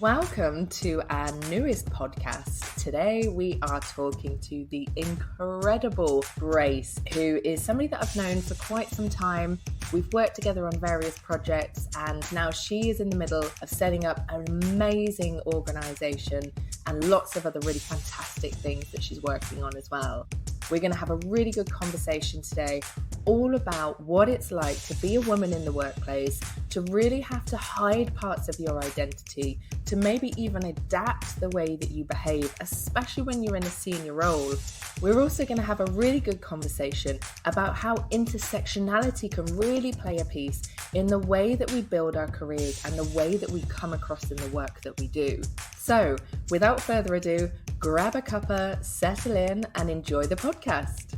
Welcome to our newest podcast. Today we are talking to the incredible Grace, who is somebody that I've known for quite some time. We've worked together on various projects and now she is in the middle of setting up an amazing organisation and lots of other really fantastic things that she's working on as well. We're going to have a really good conversation today all about what it's like to be a woman in the workplace, to really have to hide parts of your identity, to maybe even adapt the way that you behave, especially when you're in a senior role. We're also going to have a really good conversation about how intersectionality can really play a piece in the way that we build our careers and the way that we come across in the work that we do. So, without further ado, grab a cuppa, settle in, and enjoy the podcast.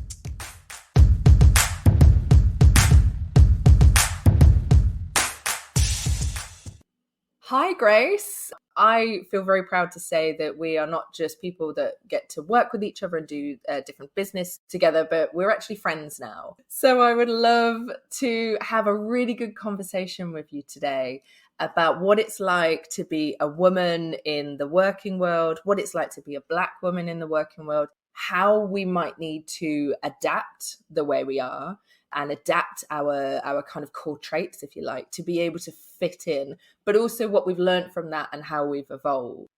Hi, Grace. I feel very proud to say that we are not just people that get to work with each other and do different business together, but we're actually friends now. So I would love to have a really good conversation with you today about what it's like to be a woman in the working world, what it's like to be a Black woman in the working world, how we might need to adapt the way we are and adapt our kind of core traits, if you like, to be able to fit in, but also what we've learned from that and how we've evolved.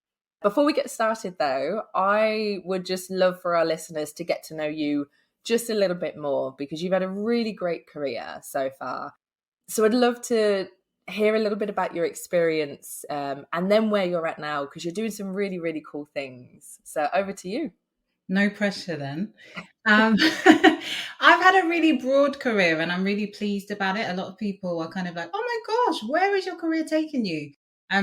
Before we get started, though, I would just love for our listeners to get to know you just a little bit more because you've had a really great career so far. So I'd love to hear a little bit about your experience and then where you're at now, because you're doing some really, really cool things. So over to you. No pressure then. I've had a really broad career and I'm really pleased about it. A lot of people are kind of like, oh my gosh, where is your career taking you?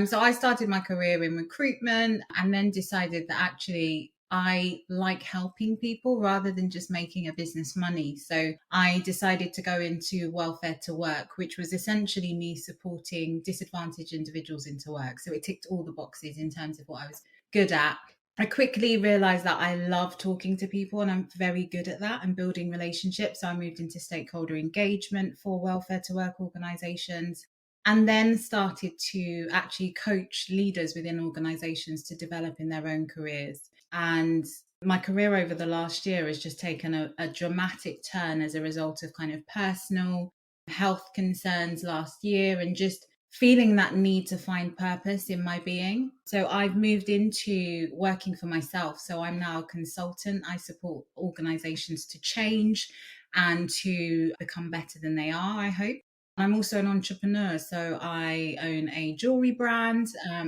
So I started my career in recruitment and then decided that actually I like helping people rather than just making a business money. So I decided to go into welfare to work, which was essentially me supporting disadvantaged individuals into work. So it ticked all the boxes in terms of what I was good at. I quickly realized that I love talking to people and I'm very good at that and building relationships. So I moved into stakeholder engagement for welfare to work organizations and then started to actually coach leaders within organizations to develop in their own careers. And my career over the last year has just taken a dramatic turn as a result of kind of personal health concerns last year and just feeling that need to find purpose in my being. So I've moved into working for myself. So I'm now a consultant. I support organizations to change and to become better than they are, I hope. I'm also an entrepreneur. So I own a jewelry brand,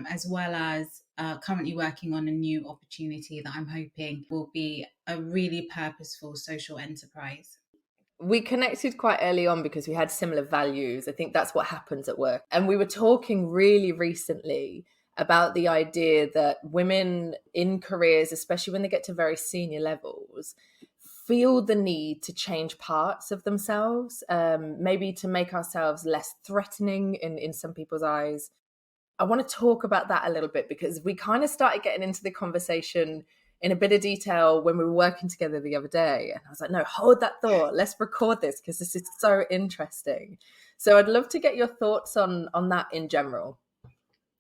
as well as currently working on a new opportunity that I'm hoping will be a really purposeful social enterprise. We connected quite early on because we had similar values. I think that's what happens at work. And we were talking really recently about the idea that women in careers, especially when they get to very senior levels, feel the need to change parts of themselves, maybe to make ourselves less threatening in some people's eyes. I want to talk about that a little bit because we kind of started getting into the conversation in a bit of detail when we were working together the other day. And I was like, no, hold that thought. Let's record this because this is so interesting. So I'd love to get your thoughts on that in general.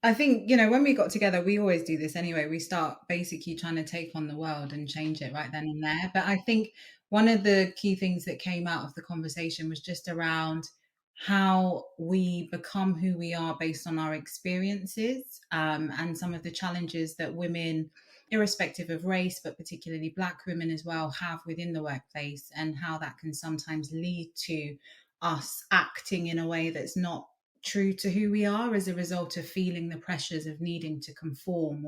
I think, when we got together, we always do this anyway. We start basically trying to take on the world and change it right then and there. But I think one of the key things that came out of the conversation was just around how we become who we are based on our experiences, and some of the challenges that women, irrespective of race, but particularly Black women as well, have within the workplace, and how that can sometimes lead to us acting in a way that's not true to who we are as a result of feeling the pressures of needing to conform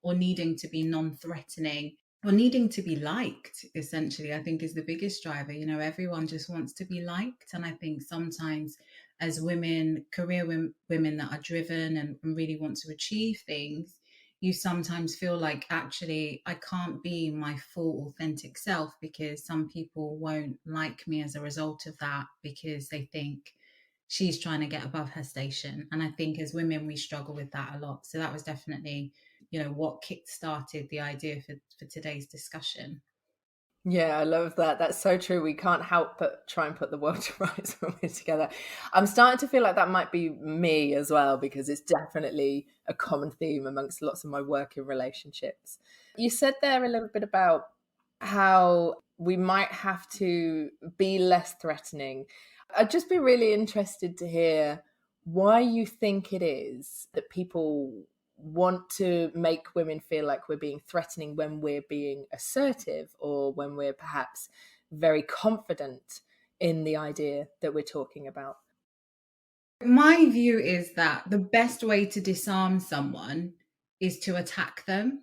or needing to be non-threatening or needing to be liked, essentially, I think is the biggest driver. Everyone just wants to be liked. And I think sometimes as women, career women that are driven and really want to achieve things, you sometimes feel like, actually, I can't be my full authentic self because some people won't like me as a result of that because they think she's trying to get above her station. And I think as women, we struggle with that a lot. So that was definitely, what kick-started the idea for today's discussion. Yeah, I love that. That's so true. We can't help but try and put the world to rights when we're together. I'm starting to feel like that might be me as well, because it's definitely a common theme amongst lots of my working relationships. You said there a little bit about how we might have to be less threatening. I'd just be really interested to hear why you think it is that people want to make women feel like we're being threatening when we're being assertive, or when we're perhaps very confident in the idea that we're talking about. My view is that the best way to disarm someone is to attack them.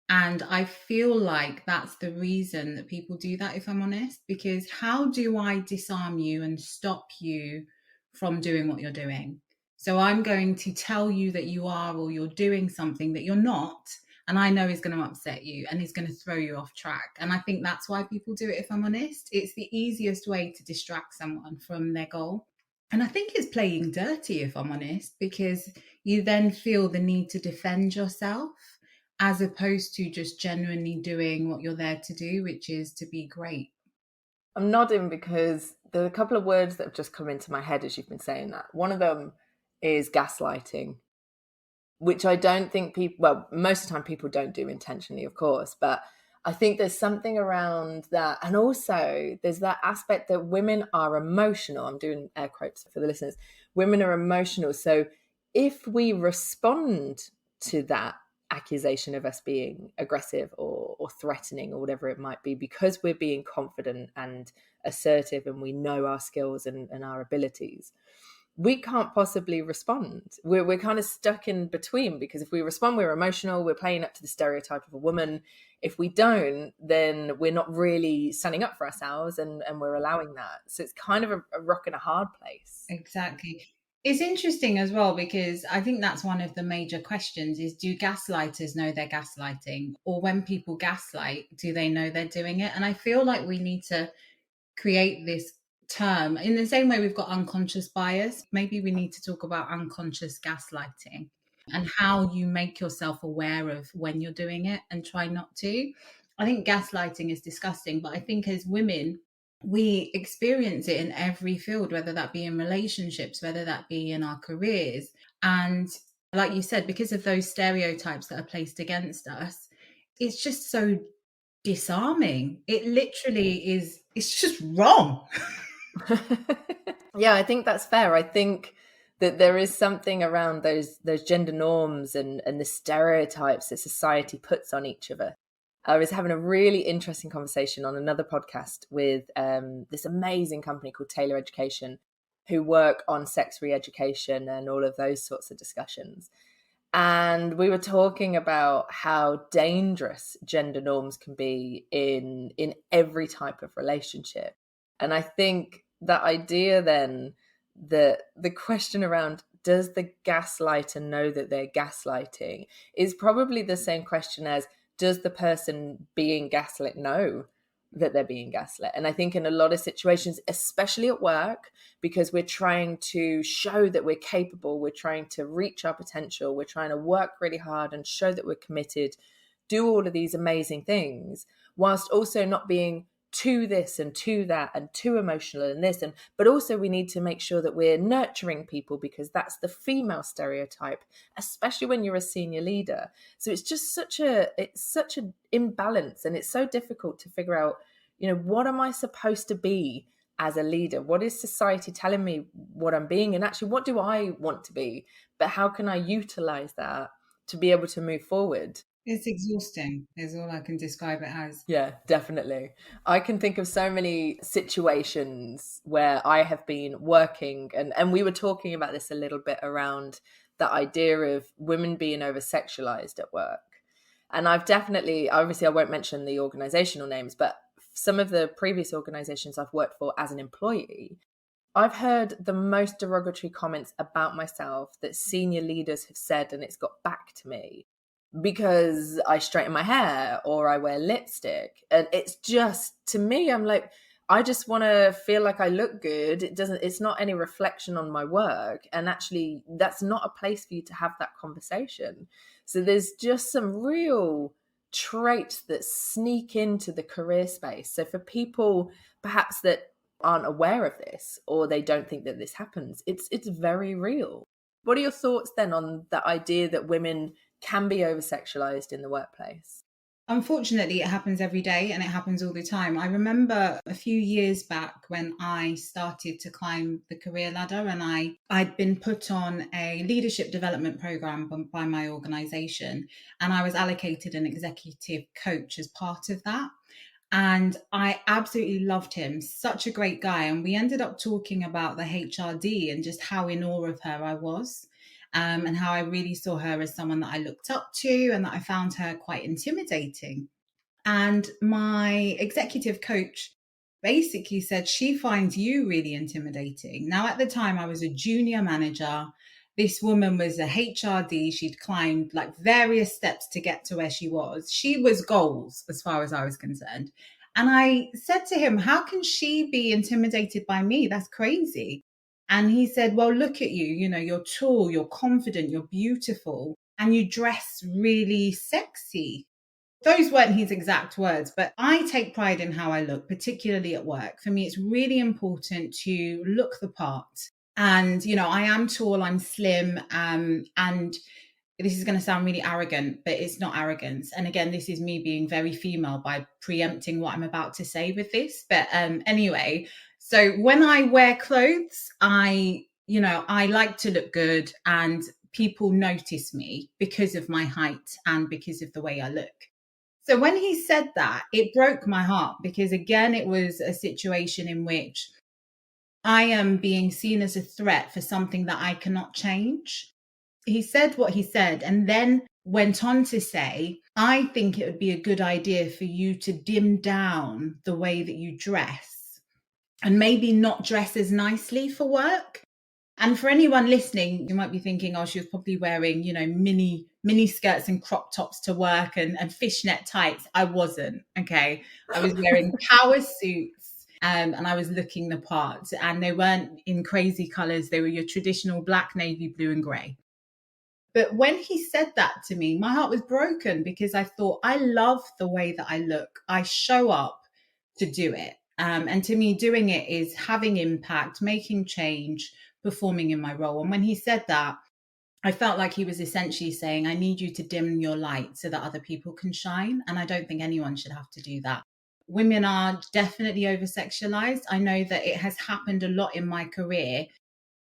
And I feel like that's the reason that people do that, if I'm honest, because how do I disarm you and stop you from doing what you're doing? So I'm going to tell you that you are or you're doing something that you're not, and I know is going to upset you and is going to throw you off track. And I think that's why people do it, if I'm honest. It's the easiest way to distract someone from their goal. And I think it's playing dirty, if I'm honest, because you then feel the need to defend yourself as opposed to just genuinely doing what you're there to do, which is to be great. I'm nodding because there are a couple of words that have just come into my head as you've been saying that. One of them is gaslighting, which I don't think people, well, most of the time people don't do intentionally, of course, but I think there's something around that. And also there's that aspect that women are emotional. I'm doing air quotes for the listeners. Women are emotional. So if we respond to that accusation of us being aggressive or threatening or whatever it might be, because we're being confident and assertive and we know our skills and our abilities, we can't possibly respond. We're kind of stuck in between, because if we respond, we're emotional, we're playing up to the stereotype of a woman. If we don't, then we're not really standing up for ourselves, and we're allowing that. So it's kind of a rock and a hard place. Exactly. It's interesting as well because I think that's one of the major questions is, do gaslighters know they're gaslighting? Or when people gaslight, do they know they're doing it? And I feel like we need to create this term in the same way we've got unconscious bias. Maybe we need to talk about unconscious gaslighting and how you make yourself aware of when you're doing it and try not to. I think gaslighting is disgusting, but I think as women, we experience it in every field, whether that be in relationships, whether that be in our careers. And like you said, because of those stereotypes that are placed against us, it's just so disarming. It literally is, it's just wrong. Yeah, I think that's fair. I think that there is something around those gender norms and the stereotypes that society puts on each of us. I was having a really interesting conversation on another podcast with this amazing company called Taylor Education, who work on sex re-education and all of those sorts of discussions. And we were talking about how dangerous gender norms can be in every type of relationship. And I think that idea then, that the question around, does the gaslighter know that they're gaslighting, is probably the same question as, does the person being gaslit know that they're being gaslit? And I think in a lot of situations, especially at work, because we're trying to show that we're capable, we're trying to reach our potential, we're trying to work really hard and show that we're committed, do all of these amazing things, whilst also not being to this and to that and too emotional and this, and but also we need to make sure that we're nurturing people, because that's the female stereotype, especially when you're a senior leader. So it's just such an imbalance, and it's so difficult to figure out, what am I supposed to be as a leader? What is society telling me what I'm being, and actually what do I want to be? But how can I utilize that to be able to move forward? It's exhausting, is all I can describe it as. Yeah, definitely. I can think of so many situations where I have been working, and we were talking about this a little bit around that idea of women being over sexualized at work. And I've definitely, obviously, I won't mention the organizational names, but some of the previous organizations I've worked for as an employee, I've heard the most derogatory comments about myself that senior leaders have said, and it's got back to me because I straighten my hair or I wear lipstick. And it's just, to me, I'm like, I just want to feel like I look good. It's not any reflection on my work. And actually, that's not a place for you to have that conversation. So there's just some real traits that sneak into the career space. So for people perhaps that aren't aware of this, or they don't think that this happens, it's very real. What are your thoughts then on the idea that women can be over sexualized in the workplace? Unfortunately, it happens every day and it happens all the time. I remember a few years back when I started to climb the career ladder, and I'd been put on a leadership development program by my organization, and I was allocated an executive coach as part of that. And I absolutely loved him, such a great guy. And we ended up talking about the HRD and just how in awe of her I was. And how I really saw her as someone that I looked up to and that I found her quite intimidating. And my executive coach basically said she finds you really intimidating. Now, at the time, I was a junior manager. This woman was a HRD. She'd climbed like various steps to get to where she was. She was goals as far as I was concerned. And I said to him, how can she be intimidated by me? That's crazy. And he said, well, look at you. You know, you're tall, you're confident, you're beautiful, and you dress really sexy. Those weren't his exact words, but I take pride in how I look, particularly at work. For me, it's really important to look the part. And, you know, I am tall, I'm slim, and this is going to sound really arrogant, but it's not arrogance. And again, this is me being very female by preempting what I'm about to say with this. But anyway, so when I wear clothes, I like to look good, and people notice me because of my height and because of the way I look. So when he said that, it broke my heart, because again, it was a situation in which I am being seen as a threat for something that I cannot change. He said what he said and then went on to say, I think it would be a good idea for you to dim down the way that you dress and maybe not dress as nicely for work. And for anyone listening, you might be thinking, oh, she was probably wearing, you know, mini skirts and crop tops to work and fishnet tights. I wasn't. Okay. I was wearing power suits, and I was looking the part, and they weren't in crazy colors. They were your traditional black, navy, blue, and gray. But when he said that to me, my heart was broken, because I thought, I love the way that I look. I show up to do it. And to me, doing it is having impact, making change, performing in my role. And when he said that, I felt like he was essentially saying, I need you to dim your light so that other people can shine. And I don't think anyone should have to do that. Women are definitely over sexualized. I know that it has happened a lot in my career.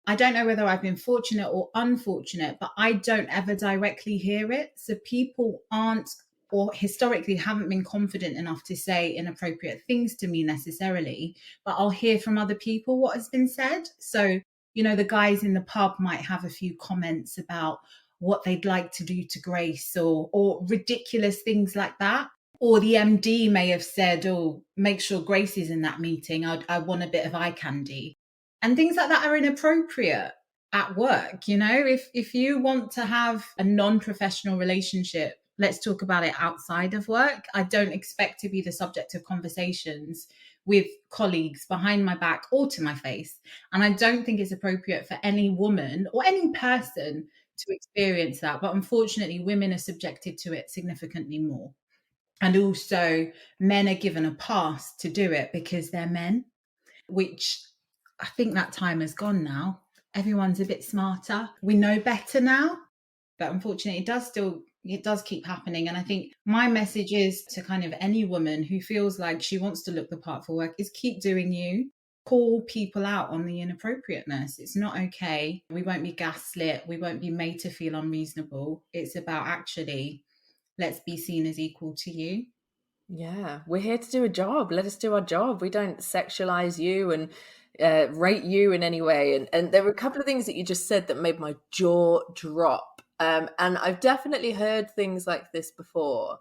I don't know whether I've been fortunate or unfortunate, but I don't ever directly hear it. So people aren't, or historically haven't been confident enough to say inappropriate things to me necessarily, but I'll hear from other people what has been said. So, you know, the guys in the pub might have a few comments about what they'd like to do to Grace, or ridiculous things like that. Or the MD may have said, oh, make sure Grace is in that meeting. I want a bit of eye candy. And things like that are inappropriate at work. You know, if you want to have a non-professional relationship, let's talk about it outside of work. I don't expect to be the subject of conversations with colleagues behind my back or to my face. And I don't think it's appropriate for any woman or any person to experience that. But unfortunately, women are subjected to it significantly more. And also, men are given a pass to do it because they're men, which I think that time has gone now. Everyone's a bit smarter. We know better now. But unfortunately, it does keep happening. And I think my message is to kind of any woman who feels like she wants to look the part for work is keep doing you. Call people out on the inappropriateness. It's not okay. We won't be gaslit. We won't be made to feel unreasonable. It's about actually, let's be seen as equal to you. Yeah, we're here to do a job. Let us do our job. We don't sexualize you and rate you in any way. And there were a couple of things that you just said that made my jaw drop. And I've definitely heard things like this before.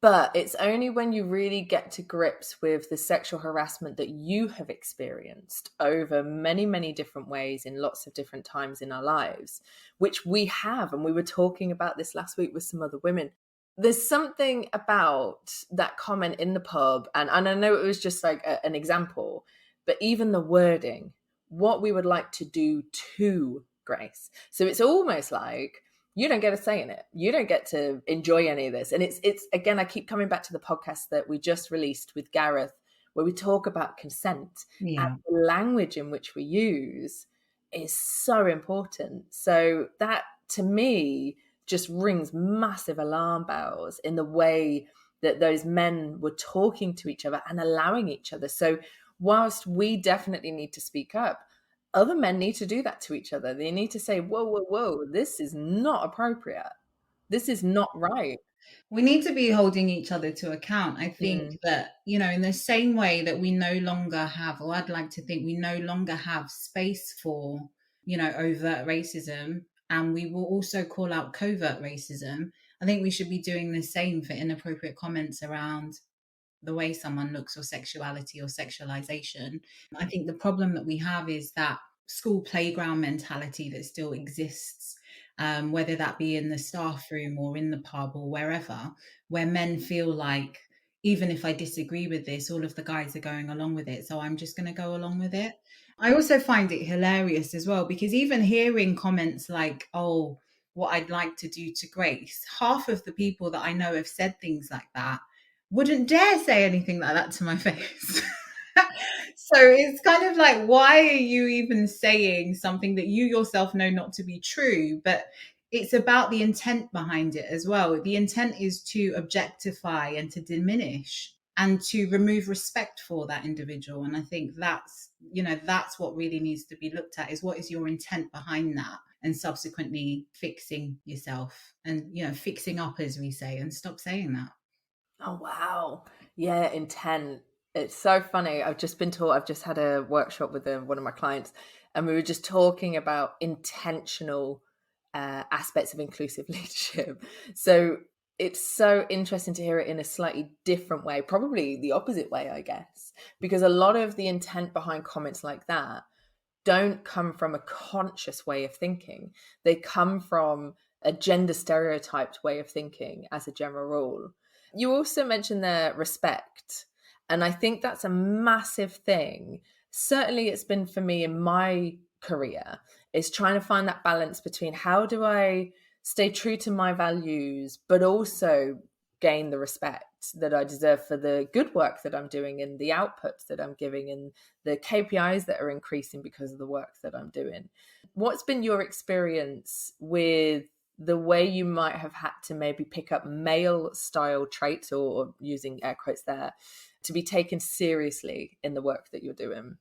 But it's only when you really get to grips with the sexual harassment that you have experienced over many, many different ways in lots of different times in our lives, which we have. And we were talking about this last week with some other women. There's something about that comment in the pub, and I know it was just like an example, but even the wording, what we would like to do to Grace. So it's almost like you don't get a say in it. You don't get to enjoy any of this. And it's again, I keep coming back to the podcast that we just released with Gareth, where we talk about consent, and Yeah. the language in which we use is so important. So that to me just rings massive alarm bells in the way that those men were talking to each other and allowing each other. So whilst we definitely need to speak up, other men need to do that to each other. They need to say, whoa, whoa, whoa, this is not appropriate. This is not right. We need to be holding each other to account. I think Mm. that, in the same way that we no longer have, or I'd like to think we no longer have space for, overt racism, and we will also call out covert racism. I think we should be doing the same for inappropriate comments around the way someone looks, or sexuality, or sexualization. I think the problem that we have is that school playground mentality that still exists, whether that be in the staff room or in the pub or wherever, where men feel like, even if I disagree with this, all of the guys are going along with it, so I'm just going to go along with it. I also find it hilarious as well, because even hearing comments like, oh, what I'd like to do to Grace, half of the people that I know have said things like that wouldn't dare say anything like that to my face. So it's kind of like, why are you even saying something that you yourself know not to be true? But it's about the intent behind it as well. The intent is to objectify and to diminish and to remove respect for that individual. And I think that's what really needs to be looked at, is what is your intent behind that, and subsequently fixing yourself and, fixing up, as we say, and stop saying that. Oh, wow. Yeah, intent. It's so funny. I've just been taught, I've just had a workshop with one of my clients, and we were just talking about intentional aspects of inclusive leadership. So it's so interesting to hear it in a slightly different way, probably the opposite way, I guess, because a lot of the intent behind comments like that don't come from a conscious way of thinking. They come from a gender stereotyped way of thinking as a general rule. You also mentioned there respect. And I think that's a massive thing. Certainly it's been for me in my career, is trying to find that balance between how do I stay true to my values, but also gain the respect that I deserve for the good work that I'm doing and the outputs that I'm giving and the KPIs that are increasing because of the work that I'm doing. What's been your experience with the way you might have had to maybe pick up male style traits, or using air quotes there, to be taken seriously in the work that you're doing?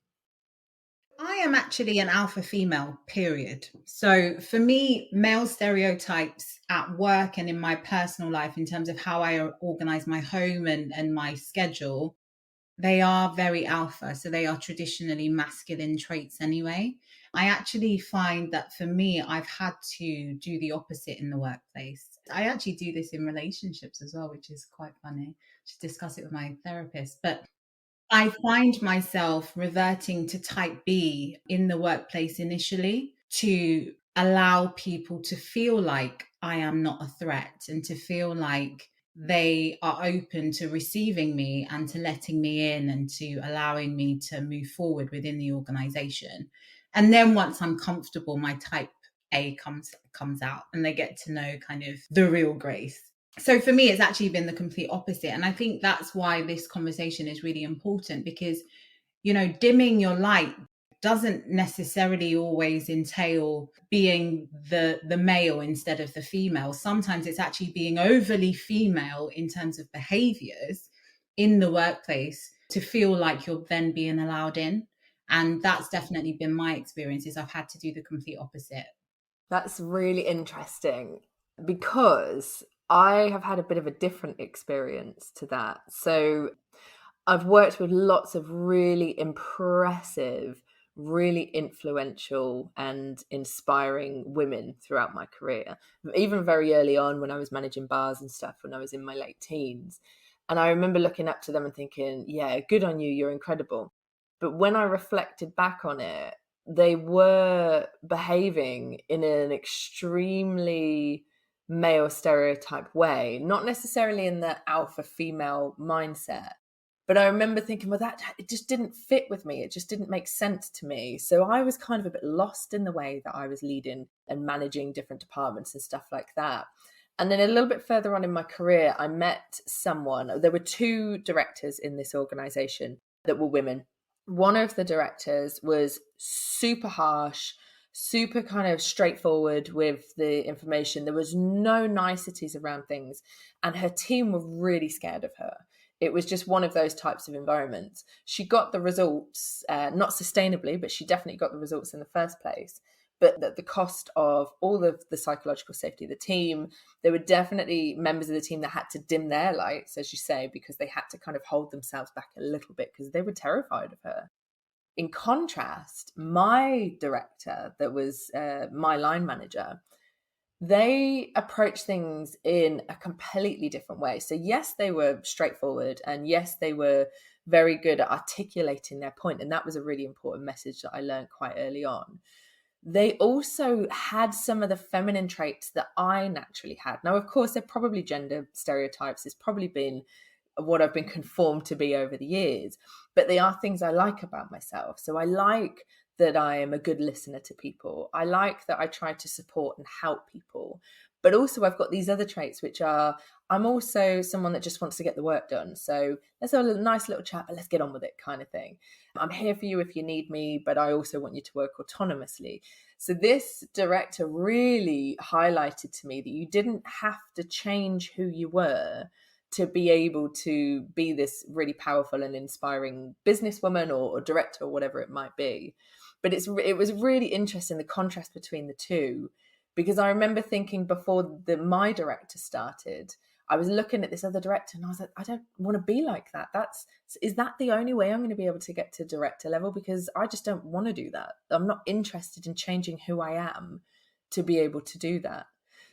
I am actually an alpha female, period. So for me, male stereotypes at work and in my personal life, in terms of how I organize my home and my schedule, they are very alpha. So they are traditionally masculine traits anyway. I actually find that for me, I've had to do the opposite in the workplace. I actually do this in relationships as well, which is quite funny. I should discuss it with my therapist. But I find myself reverting to type B in the workplace initially, to allow people to feel like I am not a threat, and to feel like they are open to receiving me and to letting me in and to allowing me to move forward within the organization. And then once I'm comfortable, my type A comes out, and they get to know kind of the real Grace. So for me, it's actually been the complete opposite. And I think that's why this conversation is really important, because, dimming your light doesn't necessarily always entail being the male instead of the female. Sometimes it's actually being overly female in terms of behaviors in the workplace to feel like you're then being allowed in. And that's definitely been my experience, is I've had to do the complete opposite. That's really interesting, because I have had a bit of a different experience to that. So I've worked with lots of really impressive, really influential and inspiring women throughout my career, even very early on when I was managing bars and stuff, when I was in my late teens. And I remember looking up to them and thinking, yeah, good on you, you're incredible. But when I reflected back on it, they were behaving in an extremely male stereotype way, not necessarily in the alpha female mindset, But I remember thinking, well, that it just didn't fit with me. It just didn't make sense to me. So I was kind of a bit lost in the way that I was leading and managing different departments and stuff like that. And then a little bit further on in my career, I met someone. There were two directors in this organization that were women. One of the directors was super harsh, super kind of straightforward with the information. There was no niceties around things. And her team were really scared of her. It was just one of those types of environments. She got the results, not sustainably, but she definitely got the results in the first place. But at the cost of all of the psychological safety of the team, there were definitely members of the team that had to dim their lights, as you say, because they had to kind of hold themselves back a little bit because they were terrified of her. In contrast, my director, that was my line manager, they approached things in a completely different way. So, yes, they were straightforward, and yes, they were very good at articulating their point. And that was a really important message that I learned quite early on. They also had some of the feminine traits that I naturally had. Now, of course, they're probably gender stereotypes. It's probably been what I've been conformed to be over the years, but they are things I like about myself. So I like that I am a good listener to people. I like that I try to support and help people. But also, I've got these other traits, which are I'm also someone that just wants to get the work done. So let's have a nice little chat, but let's get on with it, kind of thing. I'm here for you if you need me, but I also want you to work autonomously. So this director really highlighted to me that you didn't have to change who you were to be able to be this really powerful and inspiring businesswoman or director or whatever it might be. But it was really interesting, the contrast between the two, because I remember thinking before my director started, I was looking at this other director and I was like, I don't want to be like that. Is that the only way I'm going to be able to get to director level? Because I just don't want to do that. I'm not interested in changing who I am to be able to do that.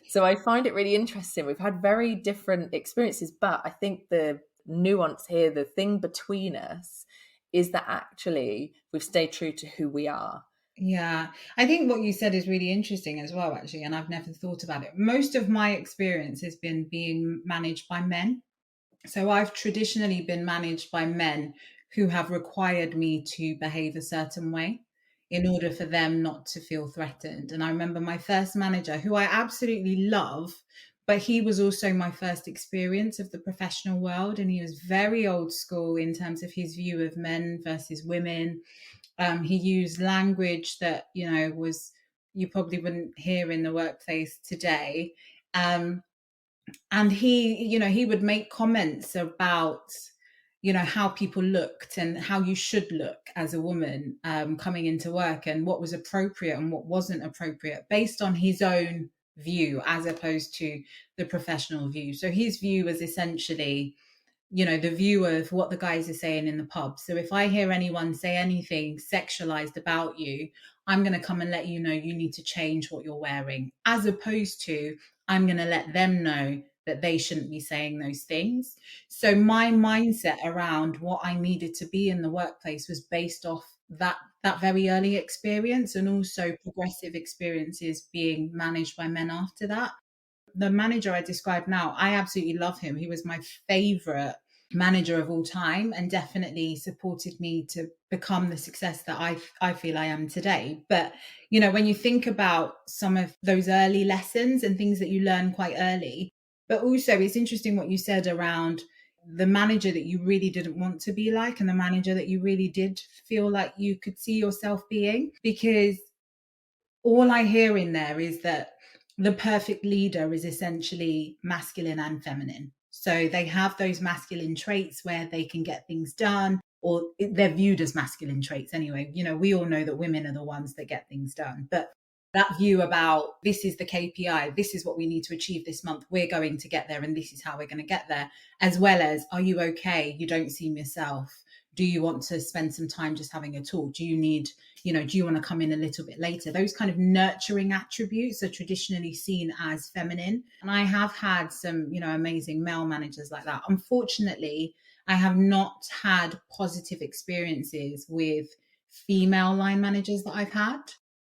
So I find it really interesting. We've had very different experiences, but I think the nuance here, the thing between us, is that actually we've stayed true to who we are. Yeah, I think what you said is really interesting as well, actually, and I've never thought about it. Most of my experience has been being managed by men. So I've traditionally been managed by men who have required me to behave a certain way in order for them not to feel threatened. And I remember my first manager, who I absolutely love, but he was also my first experience of the professional world. And he was very old school in terms of his view of men versus women. He used language that, was you probably wouldn't hear in the workplace today. And he would make comments about how people looked and how you should look as a woman coming into work, and what was appropriate and what wasn't appropriate based on his own view as opposed to the professional view. So his view was essentially the view of what the guys are saying in the pub. So if I hear anyone say anything sexualized about you, I'm going to come and let you know you need to change what you're wearing, as opposed to I'm going to let them know that they shouldn't be saying those things. So my mindset around what I needed to be in the workplace was based off that very early experience, and also progressive experiences being managed by men after that. The manager I described now, I absolutely love him. He was my favorite manager of all time, and definitely supported me to become the success that I feel I am today. But when you think about some of those early lessons and things that you learn quite early, but also it's interesting what you said around the manager that you really didn't want to be like, and the manager that you really did feel like you could see yourself being, because all I hear in there is that the perfect leader is essentially masculine and feminine. So they have those masculine traits where they can get things done, or they're viewed as masculine traits anyway. We all know that women are the ones that get things done. But that view about this is the KPI, this is what we need to achieve this month, we're going to get there, and this is how we're going to get there, as well as, are you okay? You don't seem yourself. Do you want to spend some time just having a talk? Do you want to come in a little bit later? Those kind of nurturing attributes are traditionally seen as feminine. And I have had some, amazing male managers like that. Unfortunately, I have not had positive experiences with female line managers that I've had.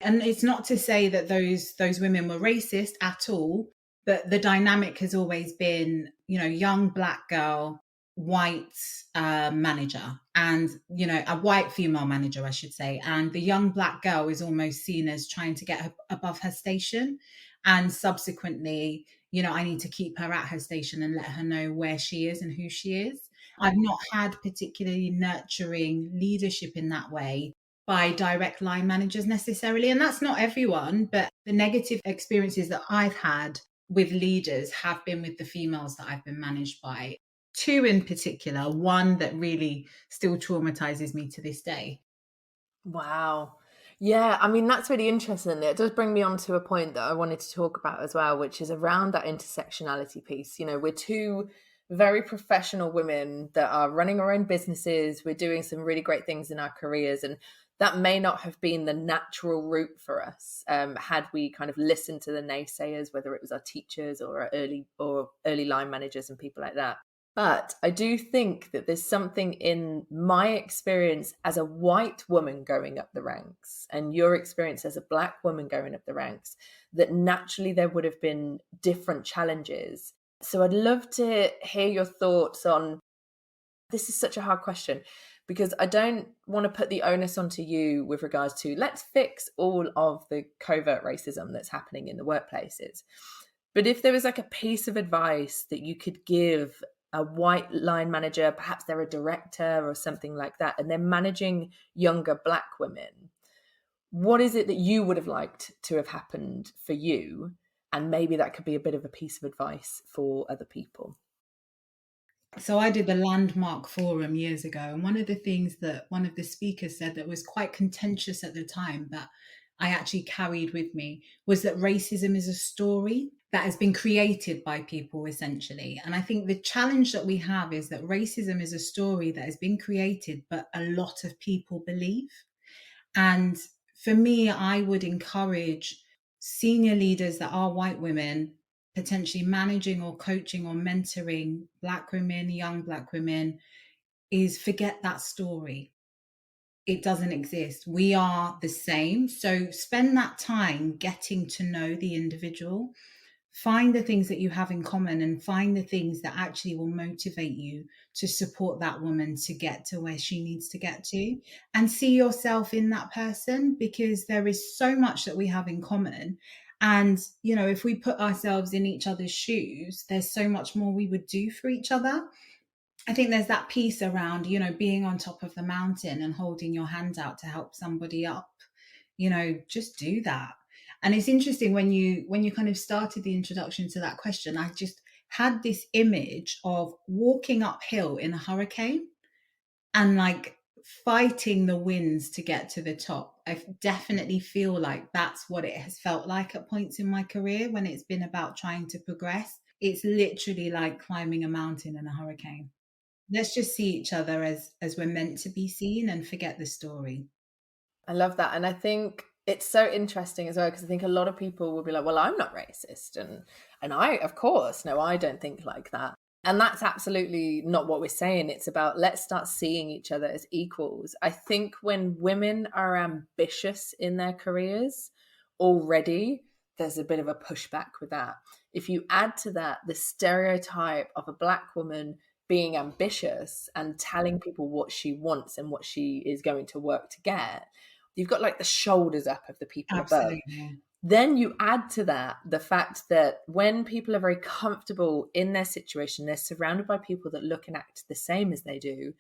And it's not to say that those women were racist at all, but the dynamic has always been, young Black girl, white manager, and a white female manager, I should say, and the young black girl is almost seen as trying to get her above her station, and subsequently, I need to keep her at her station and let her know where she is and who she is. I've not had particularly nurturing leadership in that way by direct line managers necessarily, and that's not everyone, but the negative experiences that I've had with leaders have been with the females that I've been managed by. Two in particular, one that really still traumatizes me to this day. Wow. Yeah, I mean, that's really interesting. It does bring me on to a point that I wanted to talk about as well, which is around that intersectionality piece. We're two very professional women that are running our own businesses. We're doing some really great things in our careers. And that may not have been the natural route for us, had we kind of listened to the naysayers, whether it was our teachers or our early line managers and people like that. But I do think that there's something in my experience as a white woman going up the ranks and your experience as a black woman going up the ranks, that naturally there would have been different challenges. So I'd love to hear your thoughts on, this is such a hard question, because I don't want to put the onus onto you with regards to let's fix all of the covert racism that's happening in the workplaces. But if there was like a piece of advice that you could give a white line manager, perhaps they're a director or something like that, and they're managing younger black women, what is it that you would have liked to have happened for you? And maybe that could be a bit of a piece of advice for other people. So I did the Landmark Forum years ago, and one of the things that one of the speakers said that was quite contentious at the time, but I actually carried with me, was that racism is a story that has been created by people, essentially. And I think the challenge that we have is that racism is a story that has been created, but a lot of people believe. And for me, I would encourage senior leaders that are white women potentially managing or coaching or mentoring black women, young black women, is forget that story. It doesn't exist. We are the same. So spend that time getting to know the individual. Find the things that you have in common and find the things that actually will motivate you to support that woman to get to where she needs to get to, and see yourself in that person, because there is so much that we have in common. And, if we put ourselves in each other's shoes, there's so much more we would do for each other. I think there's that piece around, being on top of the mountain and holding your hand out to help somebody up. Just do that. And it's interesting when you kind of started the introduction to that question, I just had this image of walking uphill in a hurricane and like fighting the winds to get to the top. I definitely feel like that's what it has felt like at points in my career when it's been about trying to progress. It's literally like climbing a mountain in a hurricane. Let's just see each other as we're meant to be seen and forget the story. I love that. And I think it's so interesting as well, because I think a lot of people will be like, well, I'm not racist. And I, of course, no, I don't think like that. And that's absolutely not what we're saying. It's about let's start seeing each other as equals. I think when women are ambitious in their careers already, there's a bit of a pushback with that. If you add to that the stereotype of a black woman being ambitious and telling people what she wants and what she is going to work to get, you've got like the shoulders up of the people above. Absolutely. Then you add to that the fact that when people are very comfortable in their situation, they're surrounded by people that look and act the same as they do,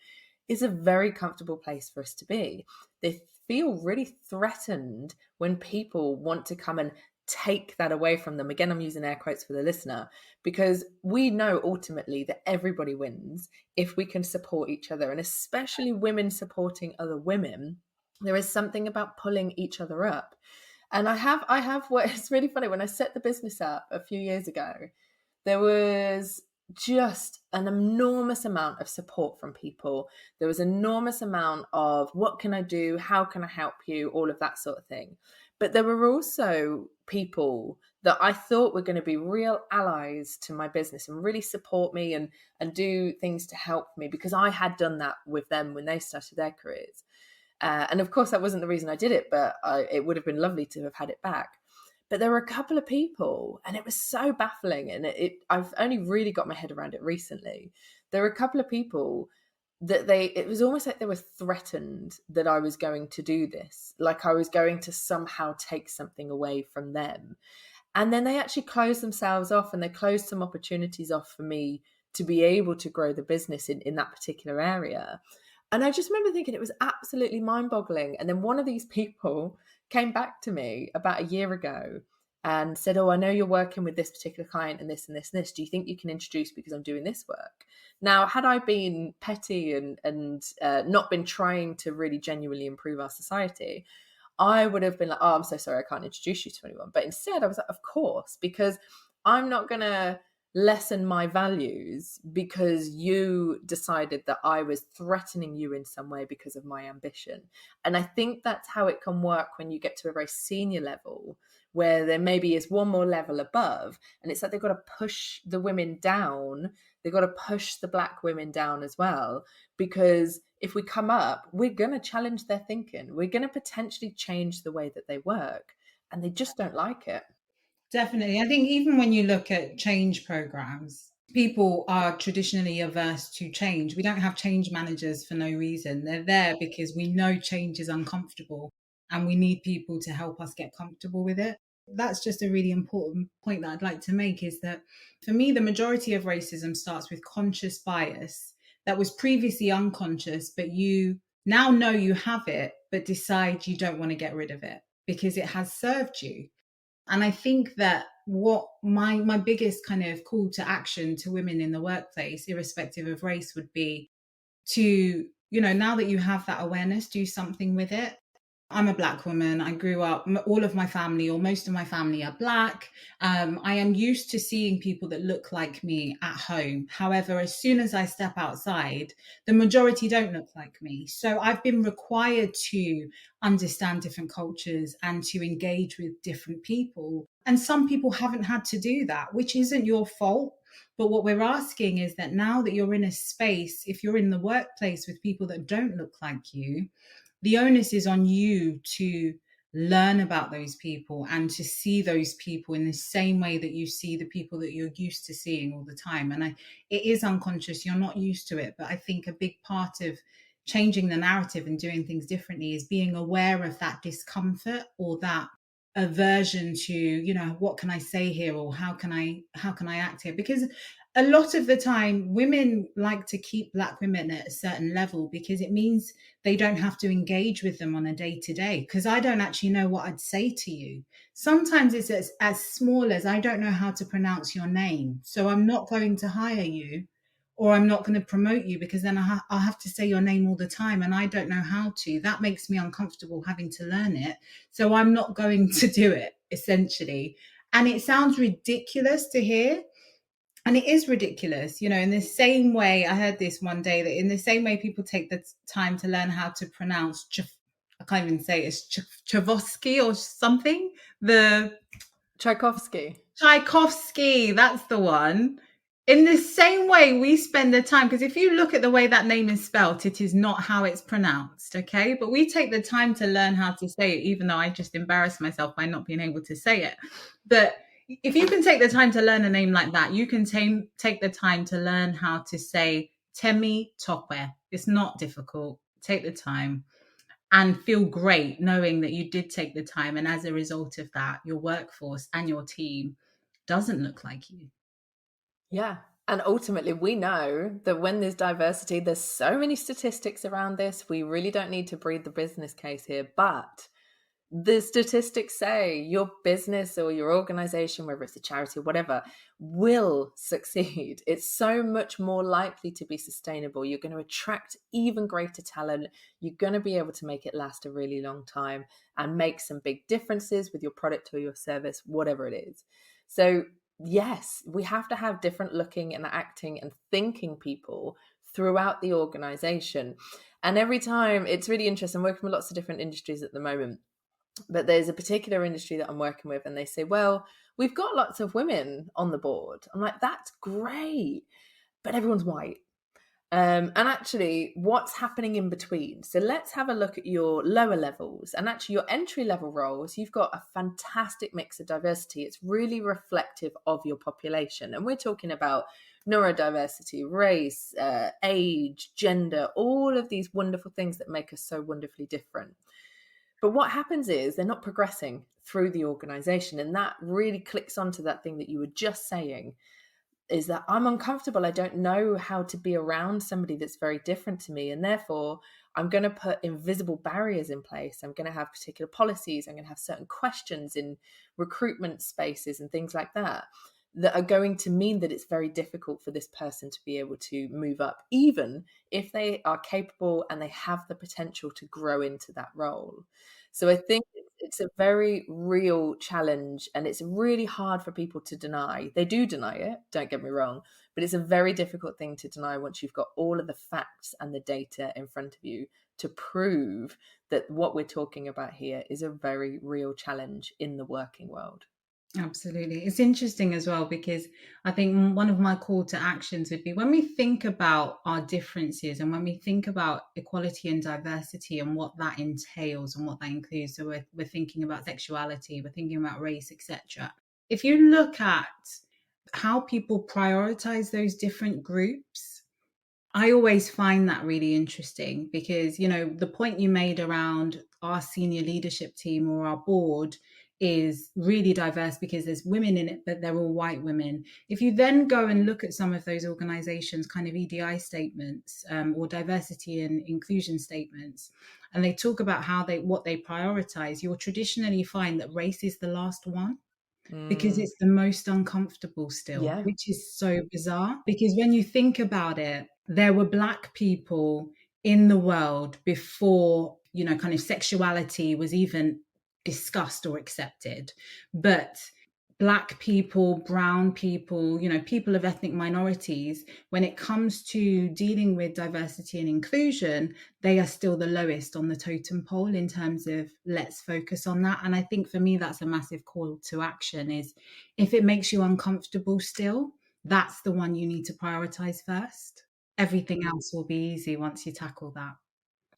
is a very comfortable place for us to be. They feel really threatened when people want to come and take that away from them. Again, I'm using air quotes for the listener, because we know ultimately that everybody wins if we can support each other, and especially women supporting other women. There is something about pulling each other up. And I have what it's really funny. When I set the business up a few years ago, there was just an enormous amount of support from people. There was an enormous amount of what can I do? How can I help you? All of that sort of thing. But there were also people that I thought were going to be real allies to my business and really support me and do things to help me, because I had done that with them when they started their careers. And of course, that wasn't the reason I did it, but it would have been lovely to have had it back. But there were a couple of people, and it was so baffling. And I've only really got my head around it recently, there were a couple of people that it was almost like they were threatened that I was going to do this, like I was going to somehow take something away from them. And then they actually closed themselves off, and they closed some opportunities off for me to be able to grow the business in that particular area. And I just remember thinking it was absolutely mind boggling. And then one of these people came back to me about a year ago and said, "Oh, I know you're working with this particular client and this and this and this. Do you think you can introduce, because I'm doing this work?" Now, had I been petty and not been trying to really genuinely improve our society, I would have been like, "Oh, I'm so sorry, I can't introduce you to anyone." But instead, I was like, "Of course," because I'm not going to lessen my values because you decided that I was threatening you in some way because of my ambition. And I think that's how it can work when you get to a very senior level, where there maybe is one more level above, and it's like they've got to push the women down. They've got to push the Black women down as well, because if we come up, we're going to challenge their thinking. We're going to potentially change the way that they work, and they just don't like it. Definitely. I think even when you look at change programs, people are traditionally averse to change. We don't have change managers for no reason. They're there because we know change is uncomfortable and we need people to help us get comfortable with it. That's just a really important point that I'd like to make, is that for me, the majority of racism starts with conscious bias that was previously unconscious, but you now know you have it, but decide you don't want to get rid of it because it has served you. And I think that what my biggest kind of call to action to women in the workplace, irrespective of race, would be to, now that you have that awareness, do something with it. I'm a Black woman. I grew up, all of my family, or most of my family, are Black. I am used to seeing people that look like me at home. However, as soon as I step outside, the majority don't look like me. So I've been required to understand different cultures and to engage with different people. And some people haven't had to do that, which isn't your fault. But what we're asking is that now that you're in a space, if you're in the workplace with people that don't look like you, the onus is on you to learn about those people and to see those people in the same way that you see the people that you're used to seeing all the time. And it is unconscious, you're not used to it, but I think a big part of changing the narrative and doing things differently is being aware of that discomfort or that aversion to, what can I say here, or how can I act here? Because a lot of the time women like to keep Black women at a certain level because it means they don't have to engage with them on a day-to-day, because I don't actually know what I'd say to you. Sometimes it's as small as, I don't know how to pronounce your name, so I'm not going to hire you, or I'm not going to promote you, because then I'll have to say your name all the time and I don't know how to. That makes me uncomfortable having to learn it, so I'm not going to do it, essentially. And it sounds ridiculous to hear, and it is ridiculous, in the same way. I heard this one day, that in the same way people take the time to learn how to pronounce, I can't even say it, it's Chavosky or something. The Tchaikovsky, that's the one. In the same way we spend the time, because if you look at the way that name is spelt, it is not how it's pronounced, okay? But we take the time to learn how to say it, even though I just embarrassed myself by not being able to say it. But if you can take the time to learn a name like that, you can take the time to learn how to say Temi Tokwe. It's not difficult. Take the time and feel great knowing that you did take the time. And as a result of that, your workforce and your team doesn't look like you. Yeah. And ultimately, we know that when there's diversity, there's so many statistics around this. We really don't need to breed the business case here, but the statistics say your business or your organization, whether it's a charity or whatever, will succeed. It's so much more likely to be sustainable. You're going to attract even greater talent. You're going to be able to make it last a really long time and make some big differences with your product or your service, whatever it is. So yes, we have to have different looking and acting and thinking people throughout the organization. And every time, it's really interesting. I'm working with lots of different industries at the moment, but there's a particular industry that I'm working with, and they say, well, we've got lots of women on the board. I'm like, that's great, but everyone's white. And actually, what's happening in between? So let's have a look at your lower levels, and actually your entry level roles. You've got a fantastic mix of diversity. It's really reflective of your population. And we're talking about neurodiversity, race, age, gender, all of these wonderful things that make us so wonderfully different. But what happens is they're not progressing through the organization. And that really clicks onto that thing that you were just saying, is that I'm uncomfortable. I don't know how to be around somebody that's very different to me. And therefore, I'm going to put invisible barriers in place. I'm going to have particular policies. I'm going to have certain questions in recruitment spaces and things like that are going to mean that it's very difficult for this person to be able to move up, even if they are capable and they have the potential to grow into that role. So I think it's a very real challenge, and it's really hard for people to deny. They do deny it, don't get me wrong, but it's a very difficult thing to deny once you've got all of the facts and the data in front of you to prove that what we're talking about here is a very real challenge in the working world. Absolutely. It's interesting as well, because I think one of my call to actions would be, when we think about our differences and when we think about equality and diversity and what that entails and what that includes. So we're thinking about sexuality, we're thinking about race, etc. If you look at how people prioritize those different groups, I always find that really interesting, because, the point you made around our senior leadership team or our board is really diverse because there's women in it, but they're all white women. If you then go and look at some of those organizations' kind of EDI statements, or diversity and inclusion statements, and they talk about what they prioritize, you'll traditionally find that race is the last one, because it's the most uncomfortable still, Yeah. which is so bizarre. Because when you think about it, there were Black people in the world before, kind of sexuality was even discussed or accepted. But Black people, brown people, people of ethnic minorities, when it comes to dealing with diversity and inclusion, they are still the lowest on the totem pole in terms of let's focus on that. And I think for me, that's a massive call to action, is if it makes you uncomfortable still, that's the one you need to prioritize first. Everything else will be easy once you tackle that.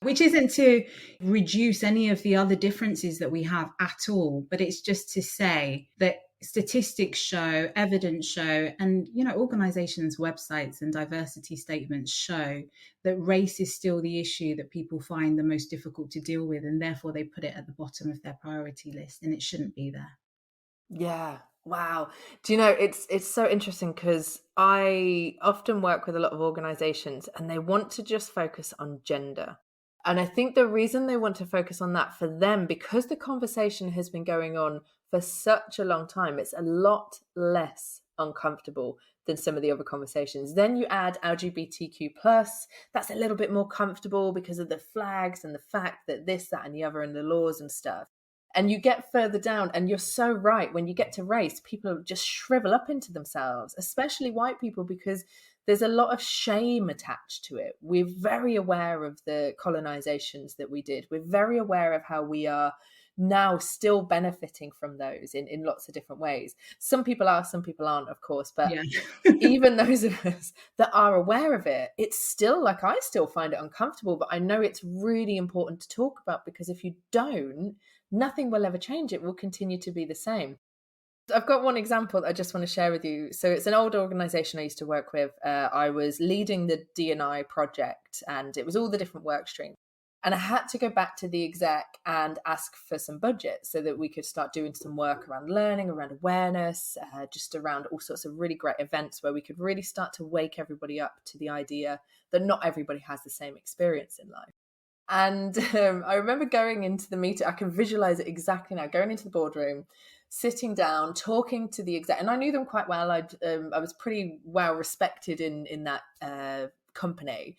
Which isn't to reduce any of the other differences that we have at all, but it's just to say that statistics show, evidence show, and organizations' websites and diversity statements show that race is still the issue that people find the most difficult to deal with, and therefore they put it at the bottom of their priority list, and it shouldn't be there. Yeah. Wow. Do you know, it's so interesting because I often work with a lot of organizations and they want to just focus on gender. And I think the reason they want to focus on that, for them, because the conversation has been going on for such a long time, it's a lot less uncomfortable than some of the other conversations. Then you add LGBTQ plus, that's a little bit more comfortable because of the flags and the fact that this, that, and the other, and the laws and stuff. And you get further down, and you're so right. When you get to race, people just shrivel up into themselves, especially white people, because there's a lot of shame attached to it. We're very aware of the colonizations that we did. We're very aware of how we are now still benefiting from those in lots of different ways. Some people are, some people aren't, of course, but Yeah. even those of us that are aware of it, it's still like, I still find it uncomfortable, but I know it's really important to talk about, because if you don't, nothing will ever change. It will continue to be the same. I've got one example that I just want to share with you. So it's an old organization I used to work with. I was leading the D&I project, and it was all the different work streams. And I had to go back to the exec and ask for some budget so that we could start doing some work around learning, around awareness, just around all sorts of really great events where we could really start to wake everybody up to the idea that not everybody has the same experience in life. And I remember going into the meeting, I can visualize it exactly now, going into the boardroom, sitting down, talking to the exec. And I knew them quite well. I was pretty well respected in that company.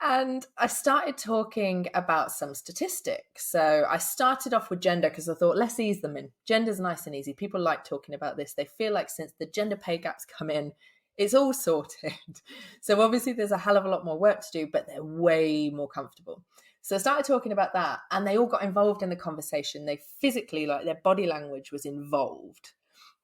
And I started talking about some statistics. So I started off with gender because I thought, let's ease them in. Gender's nice and easy. People like talking about this. They feel like since the gender pay gaps come in, it's all sorted. So obviously there's a hell of a lot more work to do, but they're way more comfortable. So I started talking about that, and they all got involved in the conversation. They physically, like, their body language was involved.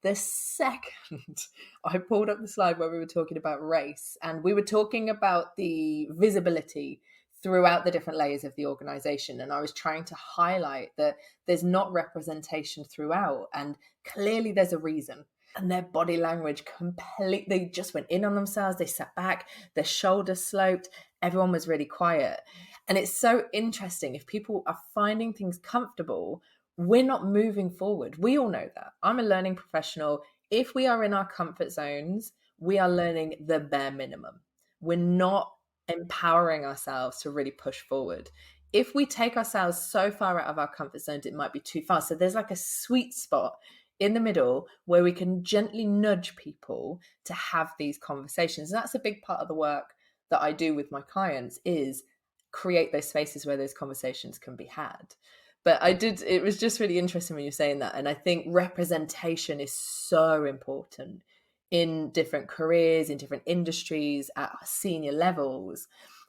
The second I pulled up the slide where we were talking about race, and we were talking about the visibility throughout the different layers of the organization. And I was trying to highlight that there's not representation throughout, and clearly there's a reason. and their body language completely just went in on themselves. They sat back, their shoulders sloped, everyone was really quiet. And it's so interesting. If people are finding things comfortable, we're not moving forward. We all know that. I'm a learning professional. If we are in our comfort zones, we are learning the bare minimum. We're not empowering ourselves to really push forward. If we take ourselves so far out of our comfort zones, it might be too far. So there's like a sweet spot in the middle where we can gently nudge people to have these conversations. And that's a big part of the work that I do with my clients, is create those spaces where those conversations can be had. But it was just really interesting when you're saying that. And I think representation is so important in different careers, in different industries, at senior levels.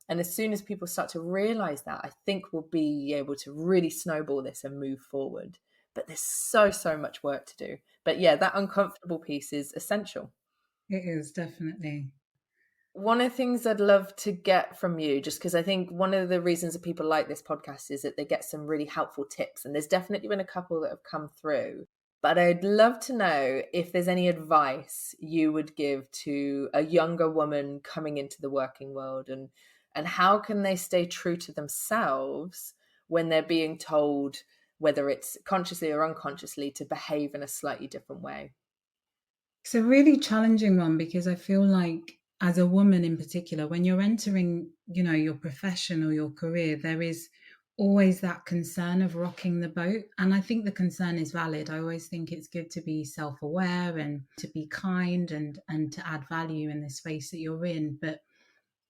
And as soon as people start to realize that, I think we'll be able to really snowball this and move forward. But there's so much work to do. But yeah, that uncomfortable piece is essential. It is, definitely. One of the things I'd love to get from you, just because I think one of the reasons that people like this podcast is that they get some really helpful tips. And there's definitely been a couple that have come through. But I'd love to know if there's any advice you would give to a younger woman coming into the working world, and how can they stay true to themselves when they're being told, whether it's consciously or unconsciously, to behave in a slightly different way. It's a really challenging one, because I feel like, as a woman in particular, when you're entering, your profession or your career, there is always that concern of rocking the boat. And I think the concern is valid. I always think it's good to be self-aware and to be kind and to add value in the space that you're in. But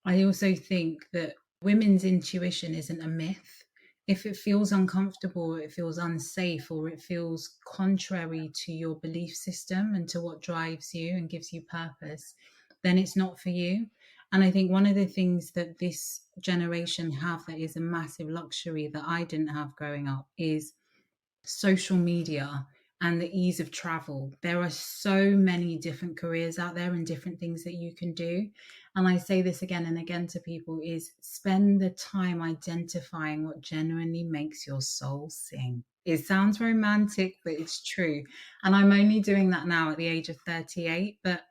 I also think that women's intuition isn't a myth. If it feels uncomfortable, or it feels unsafe, or it feels contrary to your belief system and to what drives you and gives you purpose, then it's not for you. And I think one of the things that this generation have that is a massive luxury that I didn't have growing up is social media and the ease of travel. There are so many different careers out there and different things that you can do. And I say this again and again to people, is spend the time identifying what genuinely makes your soul sing. It sounds romantic, but it's true. And I'm only doing that now at the age of 38, but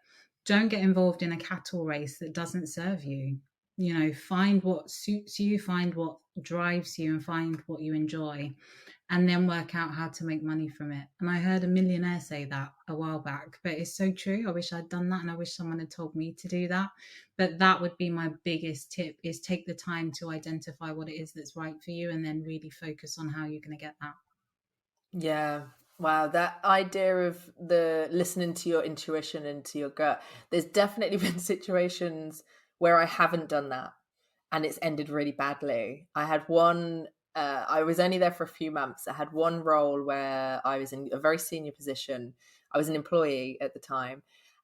don't get involved in a cattle race that doesn't serve you. Find what suits you, find what drives you, and find what you enjoy, and then work out how to make money from it. And I heard a millionaire say that a while back, but it's so true. I wish I'd done that, and I wish someone had told me to do that. But that would be my biggest tip, is take the time to identify what it is that's right for you, and then really focus on how you're going to get that. Yeah. Wow, that idea of the listening to your intuition and to your gut. There's definitely been situations where I haven't done that and it's ended really badly. I had one, I was only there for a few months. I had one role where I was in a very senior position. I was an employee at the time,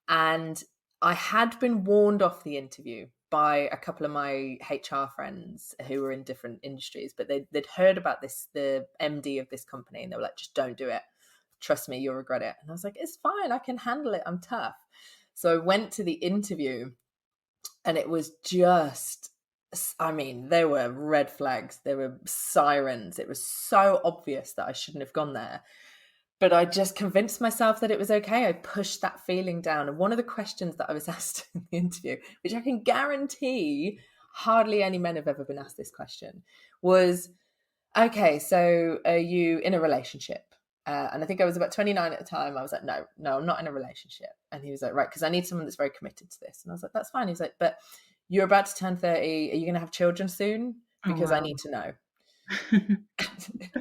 and I had been warned off the interview by a couple of my HR friends who were in different industries, but they'd heard about this, the MD of this company, and they were like, just don't do it. Trust me, you'll regret it. And I was like, it's fine. I can handle it. I'm tough. So I went to the interview, and it was just, I mean, there were red flags, there were sirens. It was so obvious that I shouldn't have gone there. But I just convinced myself that it was okay. I pushed that feeling down. And one of the questions that I was asked in the interview, which I can guarantee hardly any men have ever been asked this question, was, okay, so are you in a relationship? And I think I was about 29 at the time. I was like, no, I'm not in a relationship. And he was like, right, because I need someone that's very committed to this. And I was like, that's fine. He's like, but you're about to turn 30. Are you going to have children soon? Oh, Because I wow. need to know.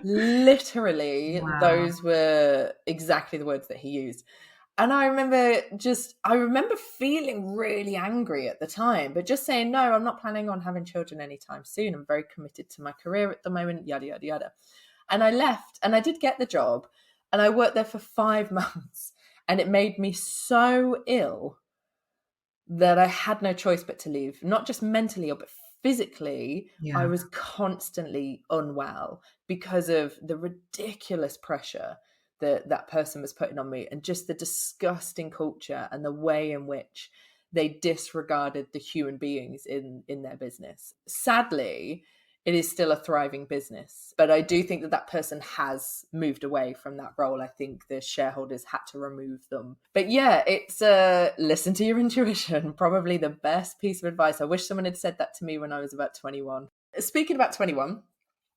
Literally, Wow. those were exactly the words that he used. And I remember feeling really angry at the time, but just saying, no, I'm not planning on having children anytime soon. I'm very committed to my career at the moment, yada, yada, yada. And I left, and I did get the job, and I worked there for 5 months, and it made me so ill that I had no choice but to leave, not just mentally, but physically. I Yeah. was constantly unwell because of the ridiculous pressure that that person was putting on me, and just the disgusting culture and the way in which they disregarded the human beings in their business. Sadly, it is still a thriving business. But I do think that that person has moved away from that role. I think the shareholders had to remove them. But yeah, it's listen to your intuition. Probably the best piece of advice. I wish someone had said that to me when I was about 21. Speaking about 21,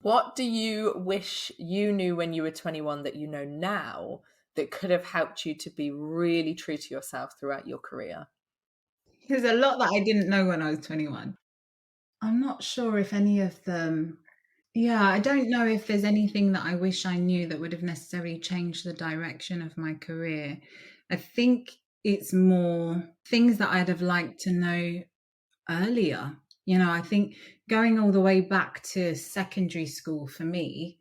what do you wish you knew when you were 21 that you know now that could have helped you to be really true to yourself throughout your career? There's a lot that I didn't know when I was 21. I'm not sure if any of them. Yeah, I don't know if there's anything that I wish I knew that would have necessarily changed the direction of my career. I think it's more things that I'd have liked to know earlier. I think going all the way back to secondary school for me,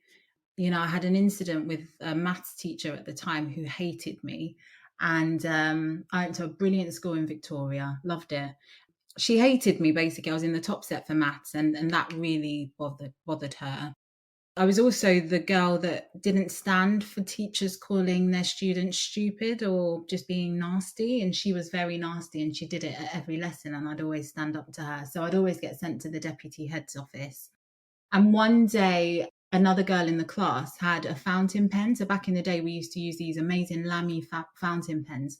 I had an incident with a maths teacher at the time who hated me. And I went to a brilliant school in Victoria, loved it. She hated me, basically. I was in the top set for maths, and that really bothered her. I was also the girl that didn't stand for teachers calling their students stupid or just being nasty. And she was very nasty, and she did it at every lesson. And I'd always stand up to her. So I'd always get sent to the deputy head's office. And one day, another girl in the class had a fountain pen. So back in the day, we used to use these amazing Lamy fountain pens.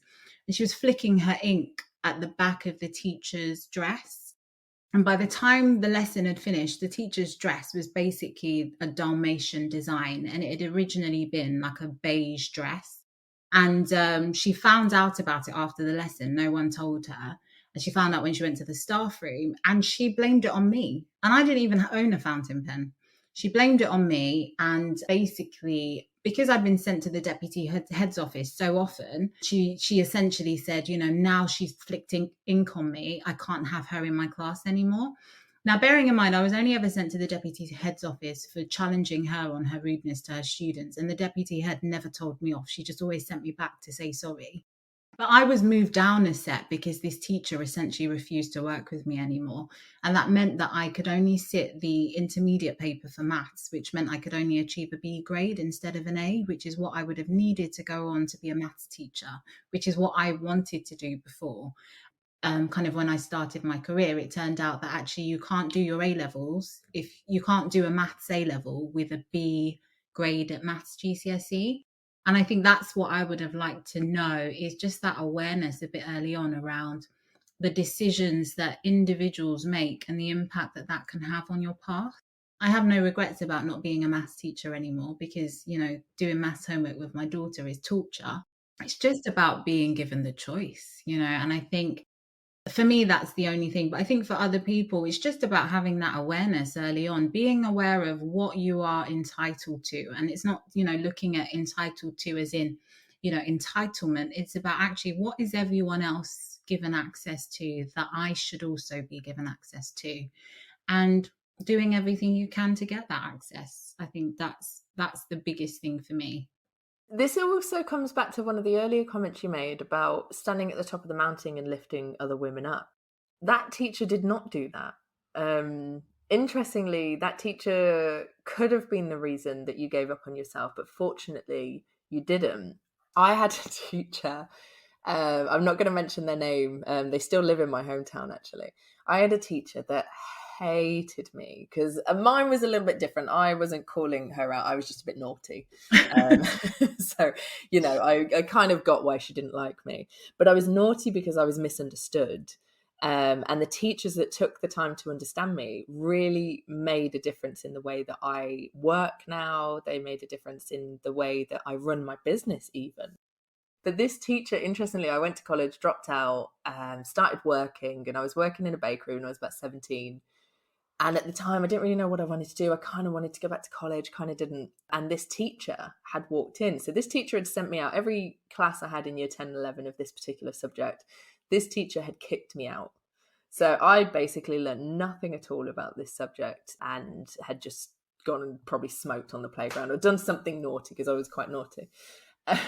And she was flicking her ink at the back of the teacher's dress. And by the time the lesson had finished, the teacher's dress was basically a Dalmatian design, and it had originally been like a beige dress. And she found out about it after the lesson. No one told her. And she found out when she went to the staff room, and she blamed it on me. And I didn't even own a fountain pen. She blamed it on me, and basically, because I'd been sent to the deputy head's office so often, she essentially said, now she's flicked ink on me. I can't have her in my class anymore. Now, bearing in mind, I was only ever sent to the deputy head's office for challenging her on her rudeness to her students. And the deputy head never told me off. She just always sent me back to say sorry. But I was moved down a set because this teacher essentially refused to work with me anymore. And that meant that I could only sit the intermediate paper for maths, which meant I could only achieve a B grade instead of an A, which is what I would have needed to go on to be a maths teacher, which is what I wanted to do before. Kind of when I started my career, it turned out that actually you can't do your A levels if you can't do a maths A level with a B grade at maths GCSE. And I think that's what I would have liked to know, is just that awareness a bit early on around the decisions that individuals make and the impact that that can have on your path. I have no regrets about not being a maths teacher anymore because, doing maths homework with my daughter is torture. It's just about being given the choice, and I think for me, that's the only thing. But I think for other people, it's just about having that awareness early on, being aware of what you are entitled to. And it's not, looking at entitled to as in, entitlement. It's about actually what is everyone else given access to that I should also be given access to, and doing everything you can to get that access. I think that's the biggest thing for me. This also comes back to one of the earlier comments you made about standing at the top of the mountain and lifting other women up. That teacher did not do that. Interestingly, that teacher could have been the reason that you gave up on yourself, but fortunately you didn't. I had a teacher, I'm not going to mention their name, they still live in my hometown actually. I had a teacher that hated me because mine was a little bit different. I wasn't calling her out. I was just a bit naughty. So, I kind of got why she didn't like me. But I was naughty because I was misunderstood. And the teachers that took the time to understand me really made a difference in the way that I work now. They made a difference in the way that I run my business even. But this teacher, interestingly, I went to college, dropped out, started working, and I was working in a bakery when I was about 17. And at the time, I didn't really know what I wanted to do. I kind of wanted to go back to college, kind of didn't. And this teacher had walked in. So this teacher had sent me out. Every class I had in year 10 and 11 of this particular subject, this teacher had kicked me out. So I basically learned nothing at all about this subject and had just gone and probably smoked on the playground or done something naughty because I was quite naughty.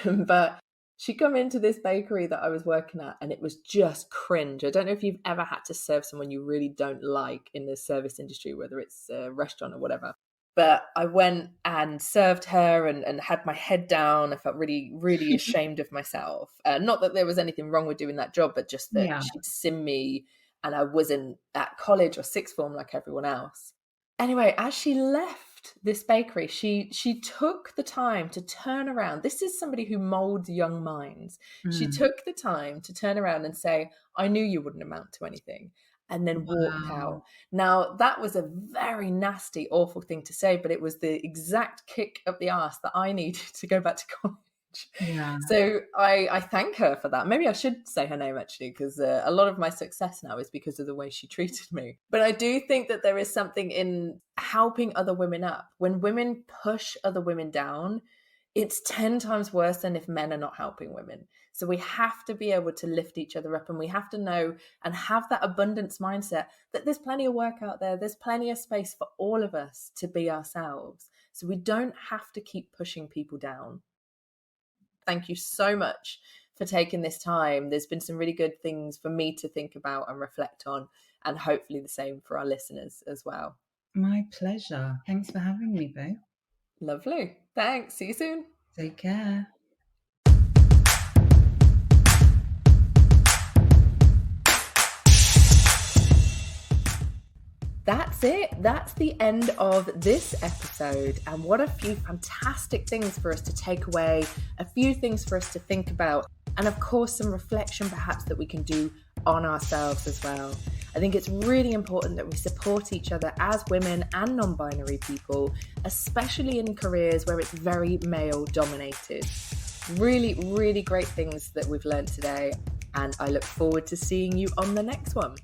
But she come into this bakery that I was working at and it was just cringe. I don't know if you've ever had to serve someone you really don't like in the service industry, whether it's a restaurant or whatever. But I went and served her and had my head down. I felt really, really ashamed of myself. Not that there was anything wrong with doing that job, but just that Yeah. she'd seen me and I wasn't at college or sixth form like everyone else. Anyway, as she left this bakery, she took the time to turn around. This is somebody who molds young minds. She Mm. took the time to turn around and say, I knew you wouldn't amount to anything, and then walked out. Wow. Now, that was a very nasty, awful thing to say, but it was the exact kick up the arse that I needed to go back to college. Yeah. So I thank her for that. Maybe I should say her name actually, because a lot of my success now is because of the way she treated me. But I do think that there is something in helping other women up. When women push other women down, it's 10 times worse than if men are not helping women. So we have to be able to lift each other up, and we have to know and have that abundance mindset that there's plenty of work out there. There's plenty of space for all of us to be ourselves. So we don't have to keep pushing people down. Thank you so much for taking this time. There's been some really good things for me to think about and reflect on, and hopefully the same for our listeners as well. My pleasure. Thanks for having me, Boo. Lovely. Thanks. See you soon. Take care. That's it. That's the end of this episode. And what a few fantastic things for us to take away, a few things for us to think about, and of course, some reflection perhaps that we can do on ourselves as well. I think it's really important that we support each other as women and non-binary people, especially in careers where it's very male dominated. Really, really great things that we've learned today. And I look forward to seeing you on the next one.